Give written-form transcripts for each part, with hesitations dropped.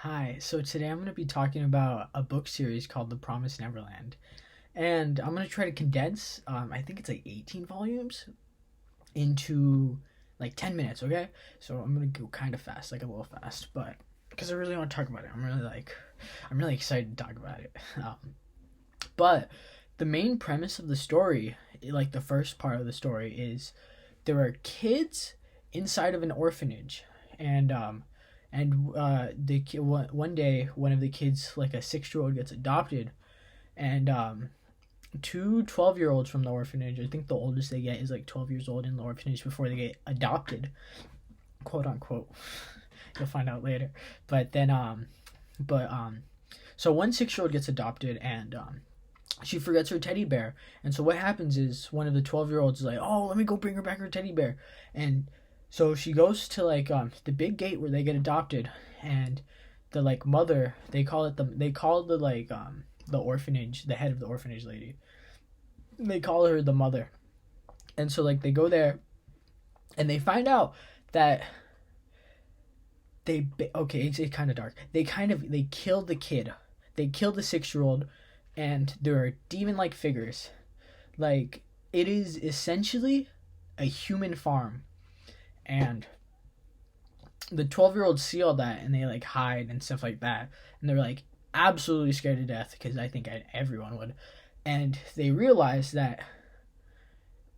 Hi, so today I'm going to be talking about a book series called The Promised Neverland. And I'm going to try to condense, I think it's like 18 volumes, into like 10 minutes, okay? So I'm going to go kind of fast, like a little fast, but because I really want to talk about it. I'm really excited to talk about it. But the main premise of the story, like the first part of the story, is there are kids inside of an orphanage, and one day one of the kids, like a 6 year old, gets adopted, and two 12 year olds from the orphanage. I think the oldest they get is like 12 years old in the orphanage before they get adopted, quote unquote. You'll find out later. But then but so one 6 year old gets adopted, and she forgets her teddy bear. And so what happens is one of the 12 year olds is like, "Oh, let me go bring her back her teddy bear." And so she goes to like the big gate where they get adopted, and the like mother, they call the like the orphanage, the head of the orphanage lady. They call her the mother. And so like they go there and they find out that okay, it's kind of dark. They killed the kid. They killed the 6 year old, and there are demon like figures. Like, it is essentially a human farm. And the 12 year olds see all that and they like hide and stuff like that. And they're like absolutely scared to death, because everyone would. And they realize that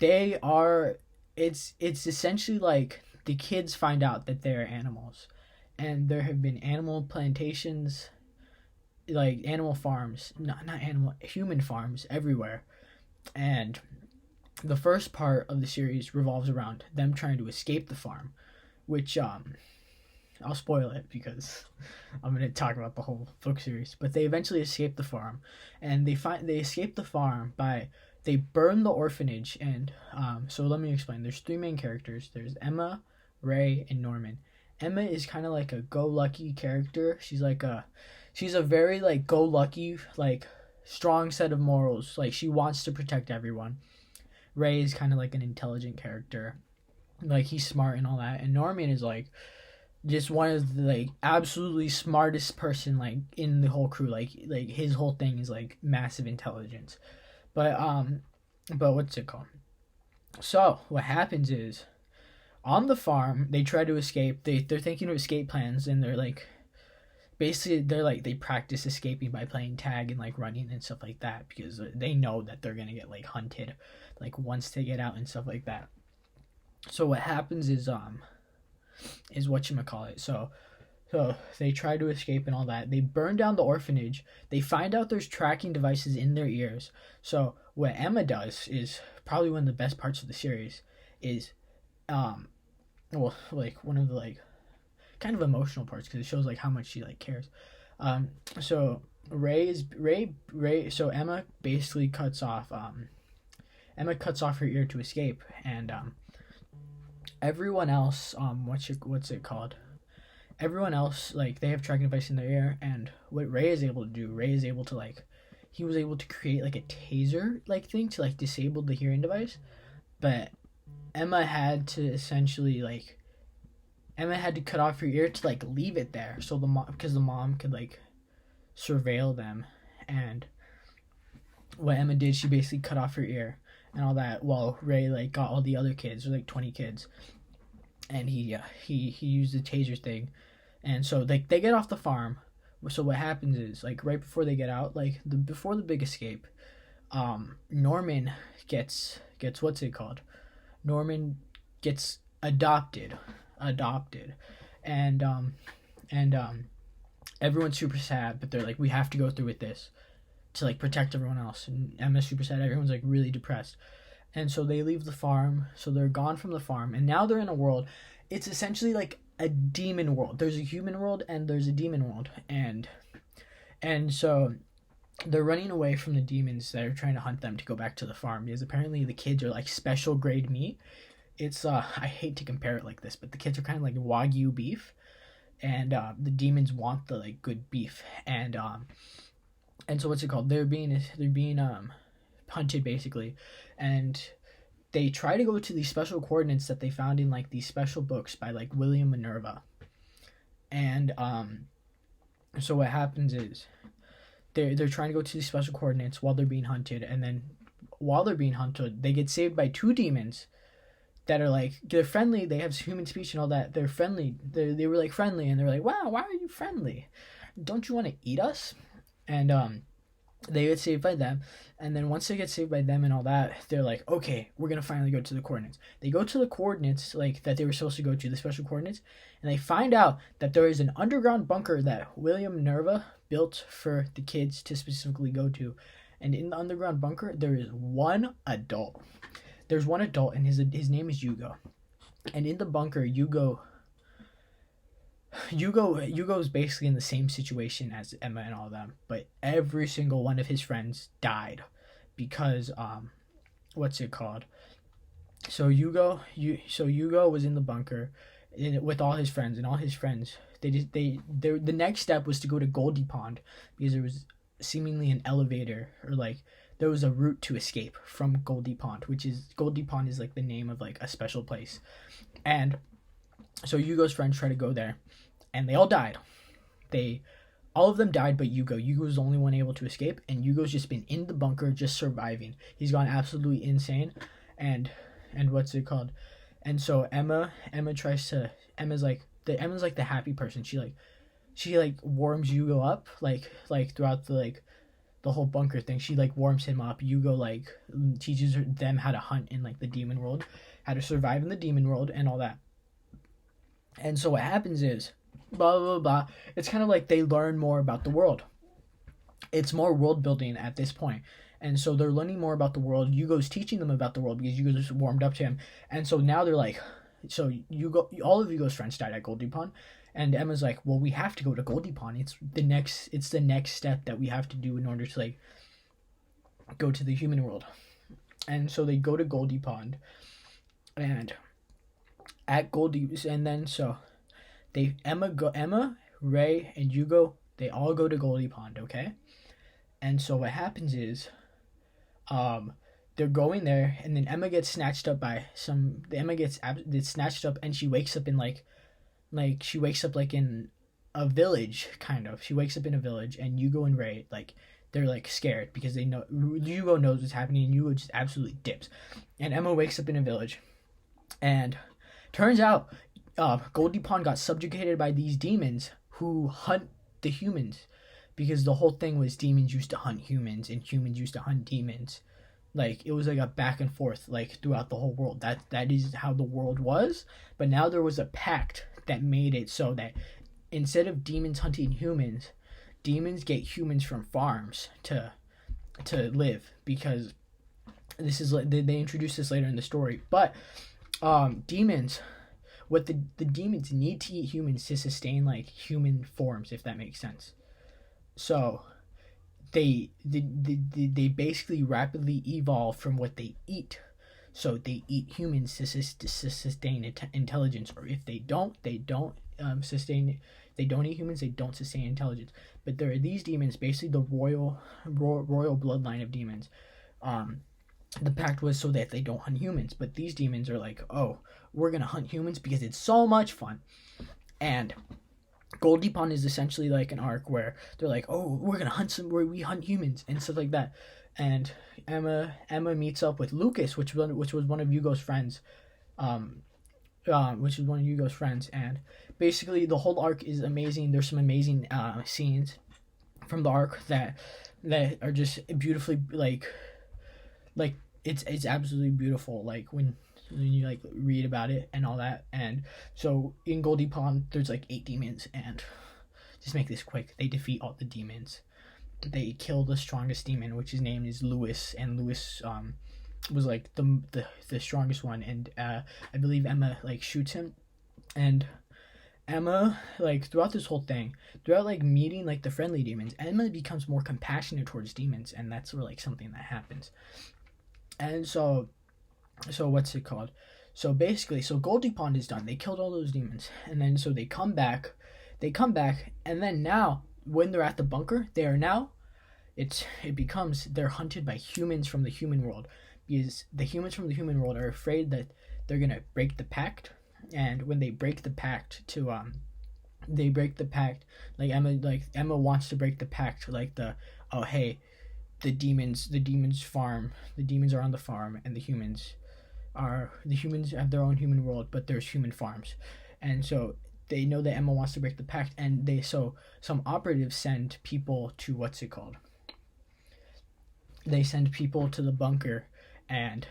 they are, it's essentially like the kids find out that they're animals. And there have been animal plantations, like animal farms, not animal, human farms everywhere. And the first part of the series revolves around them trying to escape the farm, which I'll spoil it because I'm going to talk about the whole book series. But they eventually escape the farm, and they escape the farm by they burn the orphanage. And so let me explain. There's three main characters. There's Emma, Ray, and Norman. Emma is kind of like a go-lucky character. She's a very like go-lucky, like strong set of morals. Like, she wants to protect everyone. Ray is kind of like an intelligent character, like he's smart and all that. And Norman is like just one of the like absolutely smartest person like in the whole crew. Like his whole thing is like massive intelligence. But what's it called? So what happens is, on the farm they try to escape. They're thinking of escape plans, and they're like basically they practice escaping by playing tag and like running and stuff like that, because they know that they're gonna get like hunted like once they get out and stuff like that. So what happens is whatchamacallit. So they try to escape and all that. They burn down the orphanage. They find out there's tracking devices in their ears. So what Emma does is probably one of the best parts of the series, is well, like one of the like kind of emotional parts, because it shows like how much she like cares. So so Emma basically cuts off her ear to escape. And everyone else, what's it called? Everyone else, like, they have tracking device in their ear. And what Ray is able to do, Ray is able to like, he was able to create like a taser like thing to like disable the hearing device. But Emma had to essentially like, Emma had to cut off her ear to like leave it there, so the mom, because the mom could like surveil them. And what Emma did, she basically cut off her ear and all that, while Ray like got all the other kids, or like 20 kids, and he used the taser thing. And so they get off the farm. So what happens is, like, right before they get out, like before the big escape, Norman gets what's it called? Norman gets adopted, and everyone's super sad, but they're like, we have to go through with this to like protect everyone else. And Emma's super sad. Everyone's like really depressed. And so they leave the farm. So they're gone from the farm, and now they're in a world. It's essentially like a demon world. There's a human world and there's a demon world, and so they're running away from the demons that are trying to hunt them to go back to the farm, because apparently the kids are like special grade meat. It's I hate to compare it like this, but the kids are kind of like wagyu beef, and the demons want the like good beef. And so what's it called? They're being hunted basically. And they try to go to these special coordinates that they found in like these special books by like William Minerva. And So what happens is they're trying to go to these special coordinates while they're being hunted, and then while they're being hunted, they get saved by two demons that are like, they're friendly, they have human speech and all that. They're friendly. They were like friendly, and they're like, wow, why are you friendly? Don't you want to eat us? And they get saved by them, and then once they get saved by them and all that, they're like, okay, we're gonna finally go to the coordinates. They go to the coordinates like that they were supposed to go to, the special coordinates, and they find out that there is an underground bunker that William Nerva built for the kids to specifically go to. And in the underground bunker there is one adult. There's one adult, and his name is Hugo. And in the bunker, Hugo's basically in the same situation as Emma and all of them, but every single one of his friends died because what's it called? So Hugo was in the bunker with all his friends, and all his friends, the next step was to go to Goldie Pond, because there was seemingly an elevator, or like there was a route to escape from Goldie Pond, Goldie Pond is like the name of like a special place. And so Hugo's friends try to go there, and they all died. All of them died but Hugo. Hugo was the only one able to escape, and Hugo's just been in the bunker just surviving. He's gone absolutely insane. And what's it called? And so Emma's like the happy person. She warms Hugo up like throughout the whole bunker thing. She like warms him up. Hugo like teaches them how to hunt in like the demon world, how to survive in the demon world and all that. And so what happens is, blah blah blah, it's kind of like they learn more about the world. It's more world building at this point. And so they're learning more about the world. Hugo's teaching them about the world because Hugo just warmed up to him. And so now they're like, so all of Hugo's friends died at Goldie Pond. And Emma's like, well, we have to go to Goldie Pond. It's the next step that we have to do in order to like go to the human world. And so they go to Goldie Pond, and at Goldie, and then so Emma, Ray, and Hugo, they all go to Goldie Pond, okay? And so what happens is, they're going there, and then Emma gets snatched up gets snatched up, and she wakes up in in a village, kind of. She wakes up in a village, and Hugo and Ray, like, they're like scared because they know Hugo knows what's happening, and Hugo just absolutely dips. And Emma wakes up in a village, and turns out Goldie Pond got subjugated by these demons who hunt the humans, because the whole thing was demons used to hunt humans and humans used to hunt demons. Like, it was like a back and forth like throughout the whole world. That is how the world was. But now there was a pact that made it so that instead of demons hunting humans, demons get humans from farms to live, because this is they introduce this later in the story. But demons, what the demons need to eat humans to sustain like human forms, if that makes sense. So they basically rapidly evolve from what they eat. So they eat humans to sustain intelligence, or if they don't sustain. They don't eat humans. They don't sustain intelligence. But there are these demons, basically the royal bloodline of demons. The pact was so that they don't hunt humans. But these demons are like, oh, we're gonna hunt humans because it's so much fun. And Goldie Pond is essentially like an arc where they're like, oh, we're gonna hunt where we hunt humans and stuff like that. And Emma meets up with Lucas, which was one of Hugo's friends, and basically the whole arc is amazing. There's some amazing scenes from the arc that are just beautifully like it's absolutely beautiful. Like when you like read about it and all that. And so in Goldie Pond there's like 8 demons, and just make this quick, they defeat all the demons. They kill the strongest demon, which his name is Lewis, and Lewis was like the strongest one. And I believe Emma like shoots him. And Emma, like, throughout this whole thing, throughout like meeting like the friendly demons, Emma becomes more compassionate towards demons, and that's where like something that happens. And so what's it called? So basically, so Goldie Pond is done. They killed all those demons, and then so they come back, and then now when they're at the bunker, they're hunted by humans from the human world, because the humans from the human world are afraid that they're gonna break the pact. And when they break the pact to they break the pact. Emma wants to break the pact, like the, oh hey, the demons farm, the demons are on the farm, and the humans have their own human world, but there's human farms. And so they know that Emma wants to break the pact, and some operatives send people to, what's it called, they send people to the bunker, and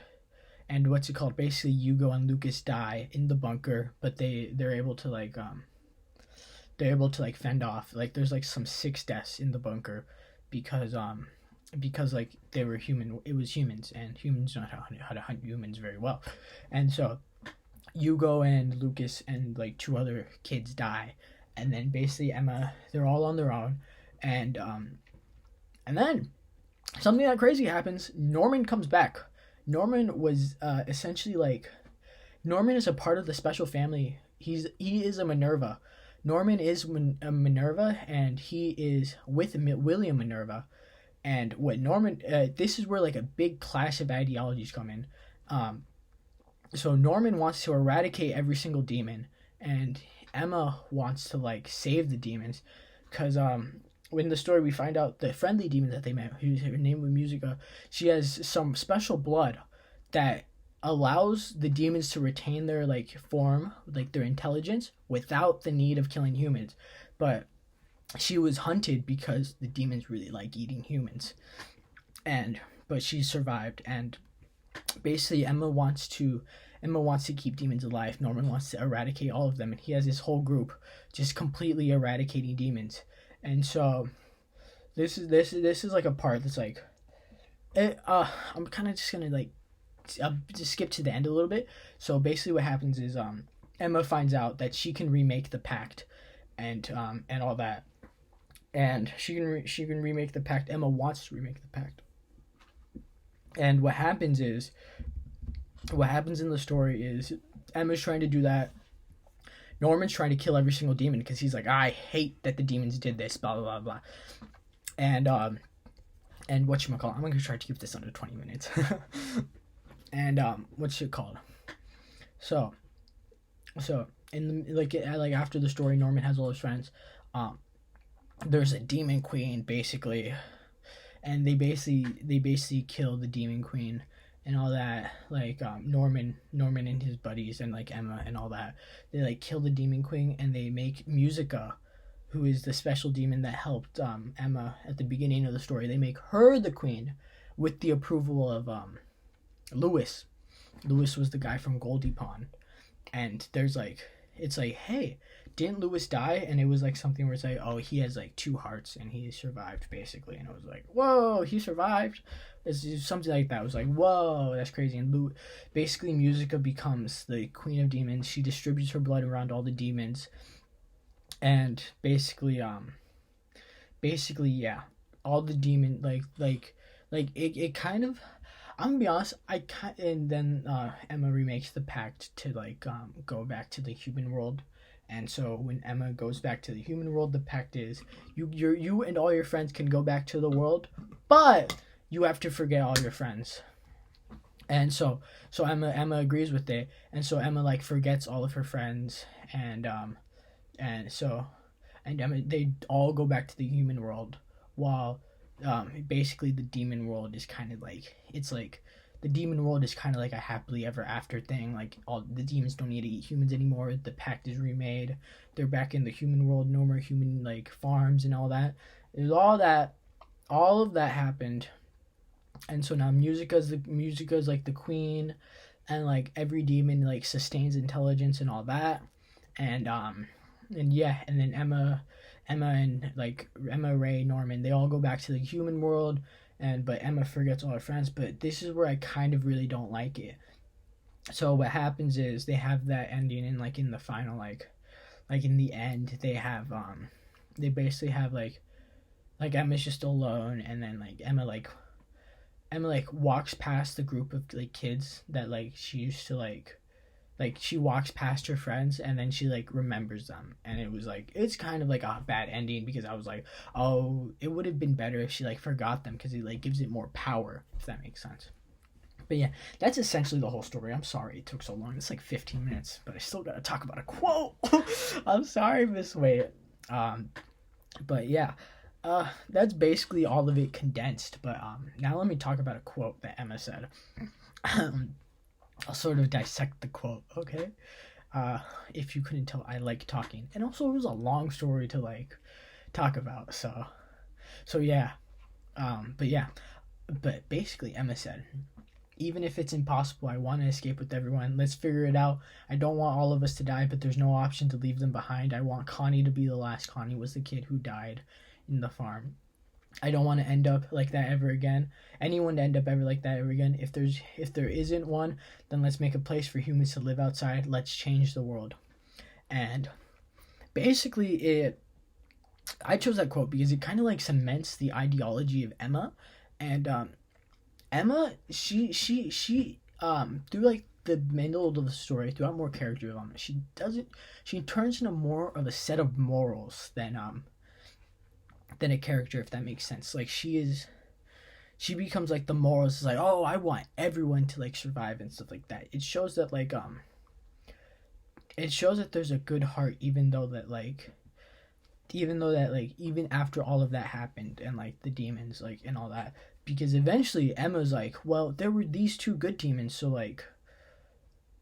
what's it called, basically Hugo and Lucas die in the bunker, but they're able to fend off, like there's like some 6 deaths in the bunker because like they were human, it was humans, and humans know how to hunt humans very well. And so Hugo and Lucas and like 2 other kids die, and then basically Emma, they're all on their own, and then something that crazy happens. Norman comes back. Norman was essentially like, Norman is a part of the special family. He is a Minerva. Norman is a Minerva, and he is with William Minerva. And what Norman, this is where like a big clash of ideologies come in. So Norman wants to eradicate every single demon, and Emma wants to like save the demons, because in the story we find out the friendly demon that they met, her name was Musica, she has some special blood that allows the demons to retain their like form, like their intelligence, without the need of killing humans. But she was hunted because the demons really like eating humans, but she survived. And basically Emma wants to keep demons alive. Norman wants to eradicate all of them, and he has this whole group just completely eradicating demons. And so this is like a part that's like, I'm kind of just gonna like just skip to the end a little bit. So basically what happens is Emma finds out that she can remake the pact, and all that, and she can remake the pact. Emma wants to remake the pact. And what happens in the story is Emma's trying to do that. Norman's trying to kill every single demon because he's like, I hate that the demons did this, blah, blah, blah, blah. And whatchamacallit, I'm going to try to keep this under 20 minutes. And what's it called? So in the, like after the story, Norman has all his friends. There's a demon queen, basically, and they basically kill the demon queen and all that. Like Norman and his buddies and like Emma and all that, they like kill the demon queen, and they make Musica, who is the special demon that helped Emma at the beginning of the story, they make her the queen with the approval of Lewis. Lewis was the guy from Goldie Pond. And there's like, it's like, hey, didn't Lewis die? And it was like something where it's like, oh, he has like 2 hearts and he survived, basically. And it was like, whoa, he survived. It's something like that. It was like, whoa, that's crazy. And basically Musica becomes the queen of demons. She distributes her blood around all the demons. And basically, yeah, all the demon, it kind of, I'm gonna be honest, and then Emma remakes the pact to like go back to the human world. And so when Emma goes back to the human world, the pact is you and all your friends can go back to the world, but you have to forget all your friends. And so Emma agrees with it, and so Emma like forgets all of her friends, and Emma, they all go back to the human world, while basically the demon world is kind of like, it's like the demon world is kind of like a happily ever after thing. Like all the demons don't need to eat humans anymore. The pact is remade. They're back in the human world. No more human like farms and all that. There's all of that happened. And so now Musica's like the queen, and like every demon like sustains intelligence and all that. And yeah, and then Emma and like Emma, Ray, Norman, they all go back to the human world, but Emma forgets all her friends. But this is where I kind of really don't like it. So what happens is they have that ending, and like in the final, like in the end, they have they basically have like Emma's just alone, and then like Emma walks past the group of like kids that like she used to like she walks past her friends, and then she like remembers them. And it was like, it's kind of like a bad ending, because I was like, oh, it would have been better if she like forgot them, because it like gives it more power, if that makes sense. But yeah, that's essentially the whole story. I'm sorry it took so long. It's like 15 minutes, but I still gotta talk about a quote. I'm sorry, Miss Wade. But yeah, that's basically all of it condensed. But now let me talk about a quote that Emma said. I'll sort of dissect the quote, okay? If you couldn't tell, I like talking, and also it was a long story to like talk about. So yeah, but basically Emma said, even if it's impossible, I want to escape with everyone. Let's figure it out. I don't want all of us to die, but there's no option to leave them behind. I want Connie to be the last. Connie was the kid who died in the farm. I don't want to end up like that ever again. Anyone to end up ever like that ever again. If there isn't one, then let's make a place for humans to live outside. Let's change the world. And basically I chose that quote because it kind of like cements the ideology of Emma. And Emma, she through like the middle of the story, throughout more character development, she turns into more of a set of morals than a character, if that makes sense. Like she becomes like the morals is like, oh, I want everyone to like survive and stuff like that. It shows that like there's a good heart, even after all of that happened and like the demons like and all that. Because eventually Emma's like, well, there were these two good demons, so like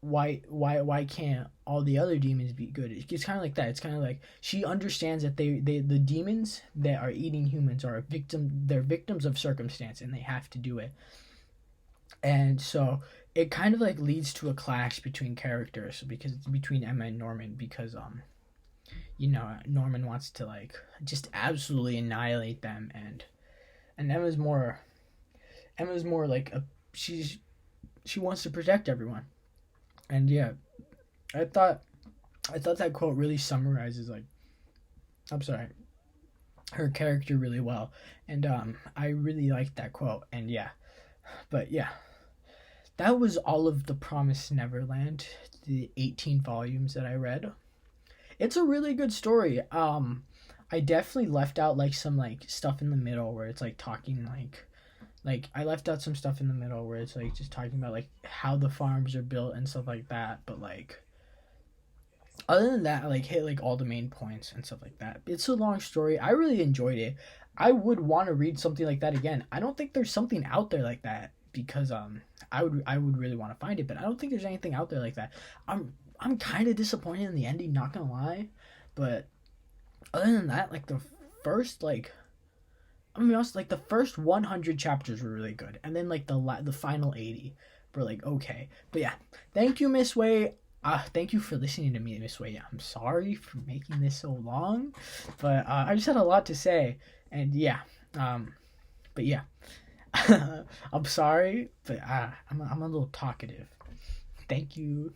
why can't all the other demons be good? It's kind of like that. It's kind of like she understands that the demons that are eating humans are they're victims of circumstance, and they have to do it. And so it kind of like leads to a clash between characters, because it's between Emma and Norman, because Norman wants to like just absolutely annihilate them, and Emma's more like she wants to protect everyone. And yeah, I thought that quote really summarizes her character really well, and I really liked that quote. And yeah, but yeah, that was all of The Promised Neverland, the 18 volumes that I read. It's a really good story. I definitely left out like some like stuff in the middle where it's like talking like I left out some stuff in the middle where it's like just talking about like how the farms are built and stuff like that. But like other than that, I like hit like all the main points and stuff like that. It's a long story. I really enjoyed it. I would want to read something like that again. I don't think there's something out there like that, because I would really want to find it, but I don't think there's anything out there like that. I'm kind of disappointed in the ending, not gonna lie, but other than that, like the first like I'm gonna be honest, like the first 100 chapters were really good, and then like the final 80 were like okay. But yeah, thank you, Miss Way. Thank you for listening to me, Miss Way. I'm sorry for making this so long, but I just had a lot to say, and yeah, but yeah, I'm sorry, but I'm a little talkative. Thank you.